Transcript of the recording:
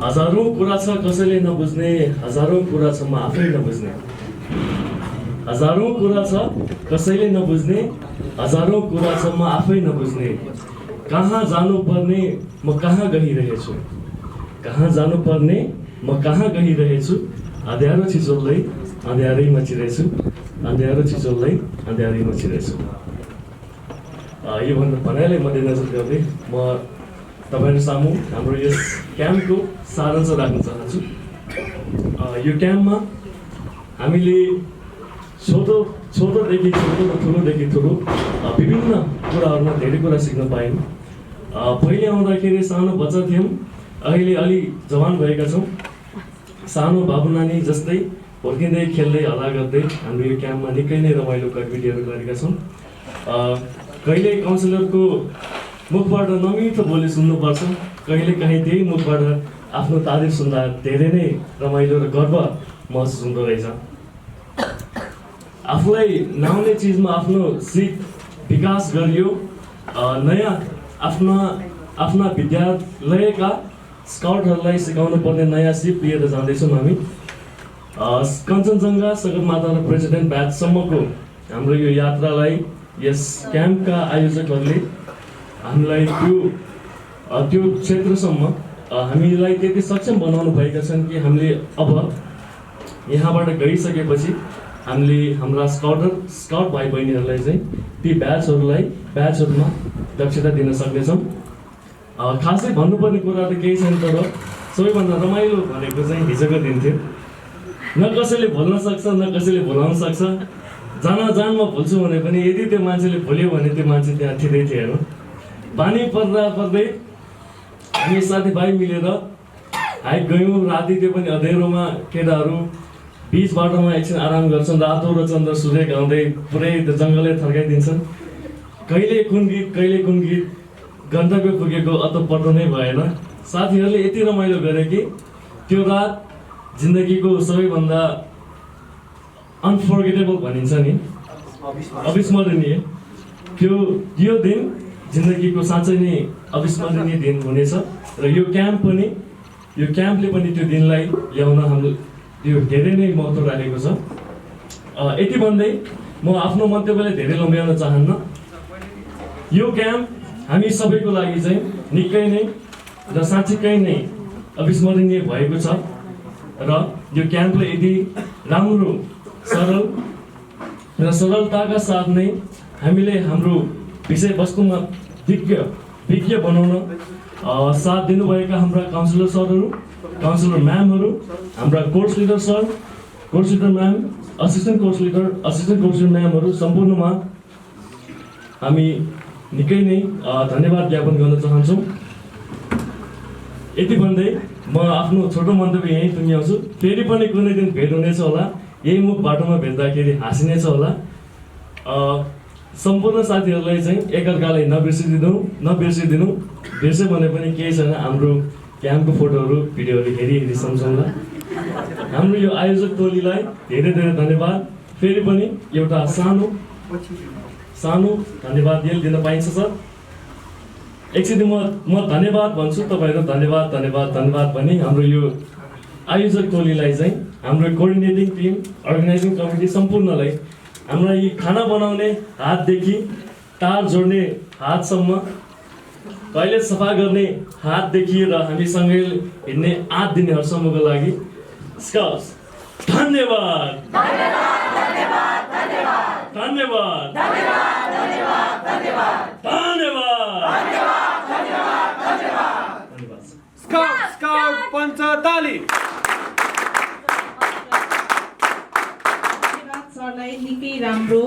हजारौं कुरा छ कसैले नबुझ्ने, हजारौं कुरा छ म आफै नबुझ्ने। हजारौं कुरा छ कसैले नबुझ्ने, हजारौं कुरा छ म आफै नबुझ्ने। कहाँ जानुपर्ने म कहाँ गइरहेछु, कहाँ जानुपर्ने म कहाँ गइरहेछु। अँध्यारो छिचोल्दै अँध्यारैमा छिरेछु, अँध्यारो छिचोल्दै अँध्यारैमा छिरेछु। यो भन्दा भनाइलाई मध्यनजर गर्दै म तपाईहरु सामु हाम्रो यस क्याम्पको सारांश राख्न चाहन्छु। यो क्याम्पमा हामीले छोटोदेखि छोटो र ठुलोदेखि ठुलो विभिन्न कुराहरूमा धेरै कुरा सिक्न पायौँ। पहिले आउँदाखेरि सानो बच्चा थियौँ, अहिले अलि जवान भएका छौँ। सानो बाबु नानी जस्तै हुर्किँदै खेल्दै हल्ला गर्दै हाम्रो यो क्याम्पमा निकै नै रमाइलो गतिविधिहरू गरेका छौँ। कहिले काउन्सिलरको मुखबाट नमिठो बोली सुन्नुपर्छ, कहिले काहीँ त्यही मुखबाट आफ्नो तारिफ सुन्दा धेरै नै रमाइलो र गर्व महसुस हुँदो रहेछ। आफूलाई नआउने चिजमा आफ्नो सिप विकास गरियो। नयाँ आफ्ना विद्यालयका स्काउटहरूलाई सिकाउनु पर्ने नयाँ सिप लिएर जाँदैछौँ हामी। कञ्चनजङ्घा सगरमाथा र प्रेसिडेन्ट ब्याचसम्मको हाम्रो यो यात्रालाई यस क्याम्पका आयोजकहरूले हामीलाई त्यो क्षेत्रसम्म हामीलाई त्यति सक्षम बनाउनु भएका छन् कि हामीले अब यहाँबाट गइसकेपछि हामीले हाम्रा स्काउट भाइ बहिनीहरूलाई चाहिँ ती ब्याचहरूमा दक्षता दिन सक्नेछौँ। खासै भन्नुपर्ने कुरा त केही छैन, तर सबैभन्दा रमाइलो भनेको चाहिँ हिजोको दिन थियो। न कसैले भुल्न सक्छ न कसैले भुलाउन सक्छ। जानमा भुल्छु भने पनि यदि त्यो मान्छेले भुल्यो भने त्यो मान्छे त्यहाँ थिँदै थिएन। पानी पर्दै हामी साथीभाइ मिलेर हाइक गयौँ। राति त्यो पनि अँध्यारोमा केटाहरू बिच बाटोमा एकछिन आराम गर्छन्, रातो र चन्द्र सूर्य गाउँदै पुरै त्यो जङ्गलै थर्काइदिन्छन्। कहिले कुन गीत गन्तव्य पुगेको अत्तो पत्तो नै भएन। साथीहरूले यति रमाइलो गरे कि त्यो रात जिन्दगीको सबैभन्दा अनफर्गेटेबल भनिन्छ नि, अविस्मरणीय। यो दिन जिन्दगीको साँच्चै नै अविस्मरणीय दिन हुनेछ र यो क्याम्पले पनि त्यो दिनलाई ल्याउन हाम्रो यो धेरै नै महत्त्व राखेको छ। यति भन्दै म आफ्नो मन्तव्यलाई धेरै लम्ब्याउन चाहन्न। यो क्याम्प हामी सबैको लागि चाहिँ निकै नै र साँच्चीकै नै अविस्मरणीय भएको छ र यो क्याम्पले यदि राम्रो सरल र सरलताका साथ नै हामीले हाम्रो विषयवस्तुमा विज्ञ बनाउन साथ दिनुभएका हाम्रा काउन्सिलर सरहरू, काउन्सिलर म्यामहरू, हाम्रा course leader sir, course leader ma'am, assistant course leader म्यामहरू सम्पूर्णमा हामी निकै नै धन्यवाद ज्ञापन गर्न चाहन्छौँ। यति भन्दै म आफ्नो छोटो मन्तव्य यहीँ टुङ्ग्याउँछु। फेरि पनि कुनै दिन भेट हुनेछ होला, यही मुख बाटोमा भेट्दाखेरि हाँसिनेछ होला। सम्पूर्ण साथीहरूलाई चाहिँ एकअर्कालाई नबिर्सिदिनु। बिर्स्यो भने पनि केही छैन, हाम्रो क्याम्पको फोटोहरू भिडियोहरू हेरी सम्झौँला। हाम्रो यो आयोजक टोलीलाई धेरै धेरै धन्यवाद। फेरि पनि एउटा सानो धन्यवाद दिन पाइन्छ सर। एकचोटि म धन्यवाद भन्छु, तपाईँहरू धन्यवाद भनी हाम्रो यो आयोजक टोलीलाई चाहिँ, हाम्रो कोअर्डिनेटिङ टिम, अर्गनाइजिङ कमिटी सम्पूर्णलाई, हाम्रा यी खाना बनाउने हातदेखि तार जोड्ने हातसम्म, टोयलेट सफा गर्ने हातदेखि र हामीसँगै हिँड्ने आँट दिनेहरूसम्मको लागि धन्यवाद। स्काउट पञ्चताली सरलाई निकै राम्रो